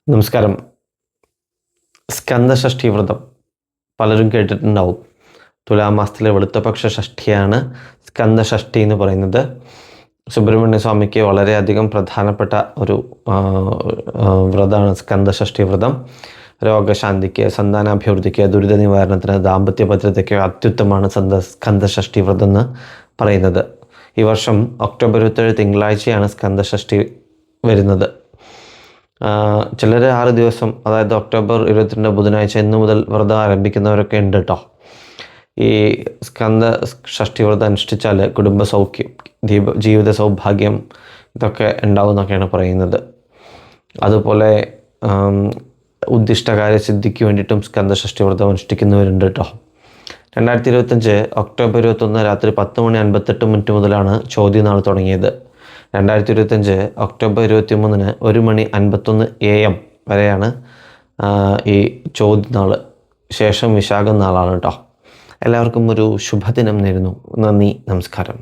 നമസ്കാരം. സ്കന്ദഷഷ്ഠി വ്രതം പലരും കേട്ടിട്ടുണ്ടാവും. തുലാമാസത്തിലെ വെളുത്തപക്ഷ ഷഷ്ഠിയാണ് സ്കന്ദഷഷ്ഠി എന്ന് പറയുന്നത്. സുബ്രഹ്മണ്യ സ്വാമിക്ക് വളരെയധികം പ്രധാനപ്പെട്ട ഒരു വ്രതമാണ് സ്കന്ദഷഷ്ഠി വ്രതം. രോഗശാന്തിക്ക്, സന്താനാഭിവൃദ്ധിക്ക്, ദുരിത നിവാരണത്തിന്, ദാമ്പത്യ ഭദ്രതയ്ക്ക് അത്യുത്തമമാണ് സ്കന്ദഷഷ്ഠി വ്രതം എന്ന് പറയുന്നത്. ഈ വർഷം ഒക്ടോബർ 27 തിങ്കളാഴ്ചയാണ് സ്കന്ദഷഷ്ഠി വരുന്നത്. ചിലർ 6 ദിവസം, അതായത് ഒക്ടോബർ 22 ബുധനാഴ്ച ഇന്നു മുതൽ വ്രതം ആരംഭിക്കുന്നവരൊക്കെ ഉണ്ട് കേട്ടോ. ഈ സ്കന്ദ ഷഷ്ഠി വ്രതം അനുഷ്ഠിച്ചാൽ കുടുംബ സൗഖ്യം, ജീവിത സൗഭാഗ്യം ഇതൊക്കെ ഉണ്ടാവും എന്നൊക്കെയാണ് പറയുന്നത്. അതുപോലെ ഉദ്ദിഷ്ടകാര്യ സിദ്ധിക്ക് വേണ്ടിയിട്ടും സ്കന്ദഷഷ്ഠി വ്രതം അനുഷ്ഠിക്കുന്നവരുണ്ട് കേട്ടോ. 2025 ഒക്ടോബർ 21 രാത്രി 10:58 മുതലാണ് ചോദ്യനാൾ തുടങ്ങിയത്. 2025 ഒക്ടോബർ 23 1:51 AM വരെയാണ് ഈ ചോദ്യനാൾ. ശേഷം വിശാഖം നാളാണ് കേട്ടോ. എല്ലാവർക്കും ഒരു ശുഭദിനം നേരുന്നു. നന്ദി, നമസ്കാരം.